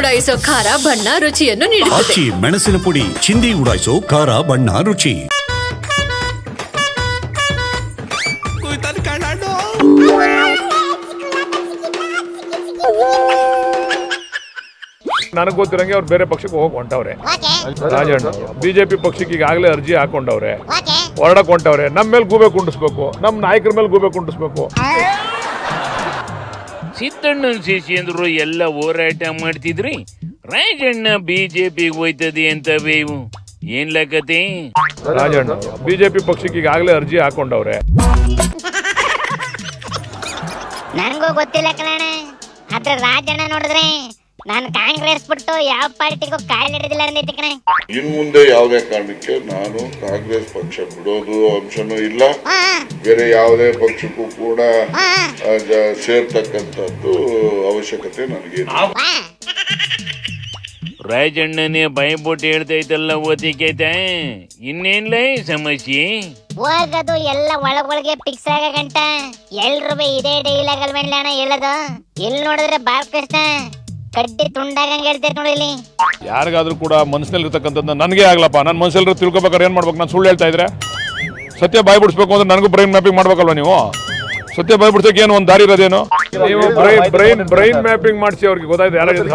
ಉಡಾಯಿಸೋ ಖಾರ ಬಣ್ಣ ರುಚಿಯನ್ನು ನೀಡುತ್ತದೆ. ಮೆಣಸಿನ ಪುಡಿ ಚಿಂದಿ ಉಡಾಯಿಸೋ ಖಾರ ಬಣ್ಣ ರುಚಿ. ನನಗೆ ಗೊತ್ತಿರಂಗೆ ಅವ್ರು ಬೇರೆ ಪಕ್ಷಕ್ಕೆ ಹೋಗಿ ಹೊಂಟವ್ರೆ. ರಾಜಣ್ಣ ಬಿಜೆಪಿ ಪಕ್ಷಕ್ಕೆ ಈಗಾಗಲೇ ಅರ್ಜಿ ಹಾಕೊಂಡವ್ರೆ, ಹೊರಡಕ್ ಹೊಂಟವ್ರೆ. ನಮ್ಮ ಮೇಲೆ ಗೂಬೆ ಕುಂಡಿಸ್ಬೇಕು, ನಮ್ಮ ನಾಯಕರ ಮೇಲೆ ಗೂಬೆ ಕುಂಡಿಸ್ಬೇಕು. ಸಿದ್ದಣ್ಣನ್ ಶಿಷ್ಯಂದ್ರು ಎಲ್ಲ ಹೋರಾಟ ಮಾಡ್ತಿದ್ರಿ, ರಾಜಣ್ಣ ಬಿಜೆಪಿಗೆ ಹೋಯ್ತದೆ ಅಂತ ಬೇವು ಏನ್ ಲೆಕ್ಕತೆ? ರಾಜಣ್ಣ ಬಿಜೆಪಿ ಪಕ್ಷಕ್ಕೆ ಈಗಾಗಲೇ ಅರ್ಜಿ ಹಾಕೊಂಡವ್ರೆ. ನನಗೂ ಗೊತ್ತಿಲ್ಲ ಕಣ, ಆದ್ರೆ ರಾಜಣ್ಣ ನೋಡಿದ್ರೆ ನಾನು ಕಾಂಗ್ರೆಸ್ ಬಿಟ್ಟು ಯಾವ ಪಾರ್ಟಿಗೂ ಕಾಯಿಲೆ ಹಿಡಿದಿಲ್ಲ ಅಂದೈತಿ ಕಣ. ಇನ್ ಮುಂದೆ ಯಾವುದೇ ಕಾರಣಕ್ಕೆ ನಾನು ಕಾಂಗ್ರೆಸ್ ಪಕ್ಷ ಬಿಡೋದು ಅಂಶನೂ ಇಲ್ಲ, ಬೇರೆ ಯಾವುದೇ ಪಕ್ಷಕ್ಕೂ ಕೂಡ ಸೇರ್ತಕ್ಕಂಥದ್ದು ಅವಶ್ಯಕತೆ ನನಗೆ. ರಾಜಣ್ಣನೇ ಭಯಪಟ್ಟು ಹೇಳ್ತೈತಲ್ಲ ಓದಿಕೈತ, ಇನ್ನೇನ್ಲ ಸಮಸ್ಯೆ? ಹೋಗದು ಎಲ್ಲ ಒಳಗೊಳಗೆ ಫಿಕ್ಸ್ ಆಗ ಗಂಟ ಎಲ್ರು ಇದೇ ಡೈಲಾಗ್ ಅಲ್ವೇನ್ಲ ಅಣ್ಣ ಹೇಳೋದು. ಎಲ್ಲಿ ನೋಡಿದ್ರೆ ಬಾಲಕೃಷ್ಣ ಕಡ್ಡಿ ತುಂಡಾಗಂಗ್ ಹೇಳ್ತೈತೆ ನೋಡಿ. ಇಲ್ಲಿ ಯಾರಿಗಾದ್ರೂ ಕೂಡ ಮನಸ್ಸಿನಲ್ಲಿ ಇರ್ತಕ್ಕಂಥದ್ದು ನನಗೆ ಆಗ್ಲಪ್ಪ. ನನ್ನ ಮನಸ್ಸಲ್ಲಿ ತಿಳ್ಕೊಬೇಕಾದ್ರೆ ಏನ್ ಮಾಡ್ಬೇಕು? ನಾನು ಸುಳ್ಳು ಹೇಳ್ತಾ ಇದ್ರೆ ಸತ್ಯ ಬಾಯ್ ಬಿಡಿಸ್ಬೇಕು ಅಂದ್ರೆ ನನಗೂ ಬ್ರೈನ್ ಮ್ಯಾಪಿಂಗ್ ಮಾಡ್ಬೇಕಲ್ವ ನೀವು? ಸತ್ಯ ಬಾಯ್ ಬಿಡ್ಸಕ್ಕೆ ಏನು ಒಂದು ದಾರಿ ಇರೋದೇನು? ನೀವು ಬ್ರೈನ್ ಮ್ಯಾಪಿಂಗ್ ಮಾಡಿಸಿ ಅವ್ರಿಗೆ ಗೊತ್ತಾಯ್ತು ಯಾರಾಗಿದೆ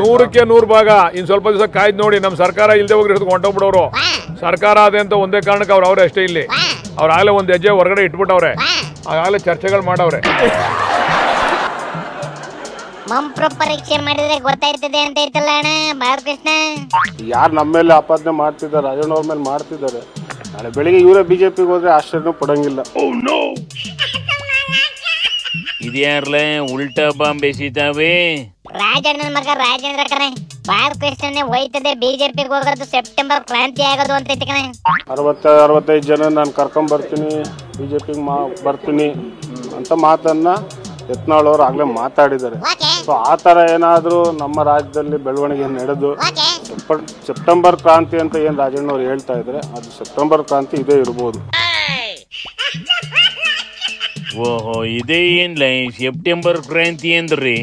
100ಕ್ಕೆ 100 ಭಾಗ. ಇನ್ ಸ್ವಲ್ಪ ದಿವಸ ಕಾಯ್ದು ನೋಡಿ, ನಮ್ಮ ಸರ್ಕಾರ ಇಲ್ಲದೆ ಹೋಗಿ ಹೊಂಟೋಗ್ಬಿಡೋರು. ಸರ್ಕಾರ ಅದೇ ಅಂತ ಒಂದೇ ಕಾರಣಕ್ಕೆ ಅವ್ರೆ ಅಷ್ಟೇ. ಇಲ್ಲಿ ಅವ್ರ ಆಗಲೇ ಒಂದ್ ಹೆಜ್ಜೆ ಹೊರಗಡೆ ಇಟ್ಬಿಟ್ಟವ್ರೆ, ಆಗಲೇ ಚರ್ಚೆಗಳು ಮಾಡವ್ರೆ. ಮಂಪ್ರ ಪರೀಕ್ಷೆ ಮಾಡಿದ್ರೆ ಗೊತ್ತಾಯ್ತದೆ ಅಂತ ಇರ್ತಲ್ಲ ಅಣ್ಣ ಬಾಲಕೃಷ್ಣ. ಯಾರು ನಮ್ಮ ಮೇಲೆ ಆಪಾದನೆ ಮಾಡ್ತಿದ್ದಾರೆ, ರಾಜಣ್ಣ ಅವ್ರ ಮೇಲೆ ಮಾಡ್ತಿದ್ದಾರೆ, ನಾಳೆ ಬೆಳಿಗ್ಗೆ ಇವರೇ ಬಿಜೆಪಿಗೆ ಹೋದ್ರೆ ಆಶ್ಚರ್ಯ ಪಡಂಗಿಲ್ಲ. ಇದ್ಯಾರ್ಲ ಉಲ್ಟಾ ಬಾಂಬ್ ಎಸಿತಾವೆ? ರಾಜಣ್ಣನ ಮಗ ರಾಜೇಂದ್ರ ಕಣೆ. ಬಾಲಕೃಷ್ಣನೇ ಹೋಯ್ತದೆ ಬಿಜೆಪಿಗೆ ಹೋಗೋದು, ಸೆಪ್ಟೆಂಬರ್ ಕ್ರಾಂತಿ ಆಗೋದು ಅಂತ ಐತಿ ಕಣೆ. 60-65 ಜನ ನಾನು ಕರ್ಕೊಂಡ್ ಬರ್ತೀನಿ, ಬಿಜೆಪಿಗೆ ಬರ್ತೀನಿ ಅಂತ ಮಾತನ್ನ ಯತ್ನಾಳ್ ಅವರು ಆಗ್ಲೇ ಮಾತಾಡಿದ್ದಾರೆ. ಸೊ ಆ ತರ ಏನಾದ್ರೂ ನಮ್ಮ ರಾಜ್ಯದಲ್ಲಿ ಬೆಳವಣಿಗೆ ನಡೆದು ಸೆಪ್ಟೆಂಬರ್ ಕ್ರಾಂತಿ ಅಂತ ಏನ್ ರಾಜಣ್ಣ ಅವ್ರು ಹೇಳ್ತಾ ಇದ್ರೆ, ಅದು ಸೆಪ್ಟೆಂಬರ್ ಕ್ರಾಂತಿ ಇದೇ ಇರ್ಬೋದು. ಓಹೋ, ಇದೇ ಏನ್ಲ ಸೆಪ್ಟೆಂಬರ್ ಕ್ರಾಂತಿ ಅಂದ್ರಿ?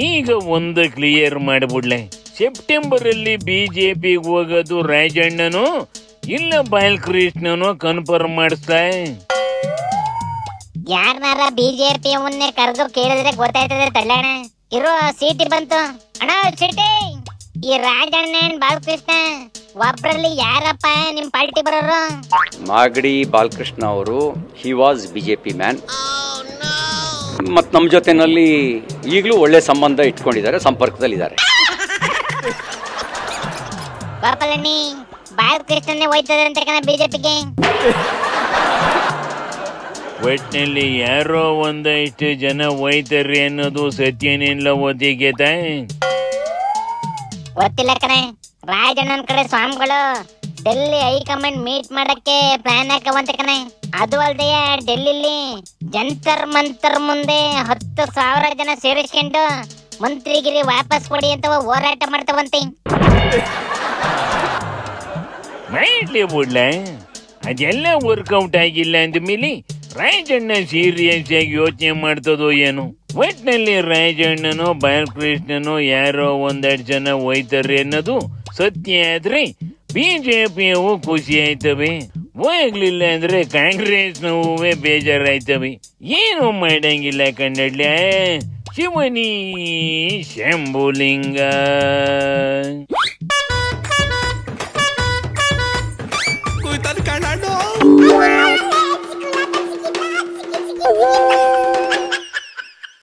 ಈಗ ಒಂದು ಕ್ಲಿಯರ್ ಮಾಡ್ಬಿಡ್ಲೆ, ಸೆಪ್ಟೆಂಬರ್ ಅಲ್ಲಿ ಬಿಜೆಪಿಗೆ ಹೋಗೋದು ರಾಜಣ್ಣನು ಇಲ್ಲ ಬಾಲಕೃಷ್ಣನು ಕನ್ಫರ್ಮ್ ಮಾಡಿಸ್ತಾ? ಯಾರನಾರ ಬಿಜೆಪಿ ಅವನ್ನೇ ಕರೆದು ಕೇಳಿದ್ರೆ ಗೊತ್ತಾಯ್ತದೆ ತಳ್ಳಣ. ಇರೋ ಸೀಟಿ ಬಂತು ಅಣ್ಣ, ಸೀಟಿ. ಈ ರಾಜಣ್ಣ ಬಾಲಕೃಷ್ಣ ಒಬ್ರಲ್ಲಿ ಯಾರಪ್ಪ ನಿಮ್ ಪಾರ್ಟಿ ಬರೋರು? ಮಾಗಡಿ ಬಾಲಕೃಷ್ಣ ಅವರು, ಹಿ ವಾಸ್ ಬಿಜೆಪಿ ಮ್ಯಾನ್. ಮತ್ ನಮ್ಮ ಜೊತೆನಲ್ಲಿ ಈಗಲೂ ಒಳ್ಳೆ ಸಂಬಂಧ ಇಟ್ಕೊಂಡಿದ್ದಾರೆ, ಸಂಪರ್ಕದಲ್ಲಿದ್ದಾರೆ. ಪಾಪಲಣ್ಣಿ ಬಾಲಕೃಷ್ಣನೇ ಹೋಯ್ತದೆ ಅಂತ ಕಣ ಬಿಜೆಪಿಗೆ. ಒಟ್ಟಿನಲ್ಲಿ ಯಾರೋ ಒಂದಷ್ಟು ಜನ ಹೋಯ್ತಾರ್ರಿ ಅನ್ನೋದು ಸತ್ಯನಿಲ್ಲ ಓದಿಗೆತ? ಗೊತ್ತಿಲ್ಲ ಕಣೆ. ರಾಜಣ್ಣನ ಕಡೆ ಸ್ವಾಮಿಗಳು ಡೆಲ್ಲಿ ಹೈಕಮಾಂಡ್ ಮೀಟ್ ಮಾಡಕ್ಕೆ ಪ್ಲಾನ್ ಹಾಕವಂತ ಕಣೆ. ಅದು ಅಲ್ದೆ ಡೆಲ್ಲಿಲಿ ಜಂತರ್ ಮಂತರ್ ಮುಂದೆ 10,000 ಜನ ಸೇರಿಸ್ಕೊಂಡು ಮಂತ್ರಿಗಿರಿ ವಾಪಸ್ ಕೊಡಿ ಅಂತ ಹೋರಾಟ ಮಾಡ್ತಾವಂತೆ. ಮಾಡ್ಲಿ ಬಿಡ್ಲ, ಅದೆಲ್ಲ ವರ್ಕೌಟ್ ಆಗಿಲ್ಲ ಅಂದ್ಮೇಲೆ ರಾಜಣ್ಣ ಸೀರಿಯಸ್ ಆಗಿ ಯೋಚನೆ ಮಾಡ್ತದೋ ಏನು? ಒಟ್ಟಿನಲ್ಲಿ ರಾಜಣ್ಣನೋ ಬಾಲಕೃಷ್ಣನೋ ಯಾರೋ ಒಂದೆರಡು ಜನ ಹೋಯ್ತಾರೆ ಅನ್ನೋದು ಸತ್ಯ ಆದ್ರೆ ಬಿಜೆಪಿಯವು ಖುಷಿ ಆಯ್ತವೆ, ಹೋಗ್ಲಿಲ್ಲ ಅಂದ್ರೆ ಕಾಂಗ್ರೆಸ್ನವೇ ಬೇಜಾರಾಯ್ತವೆ. ಏನು ಮಾಡಂಗಿಲ್ಲ ಕನ್ನಡ್ಲ. ಶಿವನಿ ಶಂಭುಲಿಂಗ.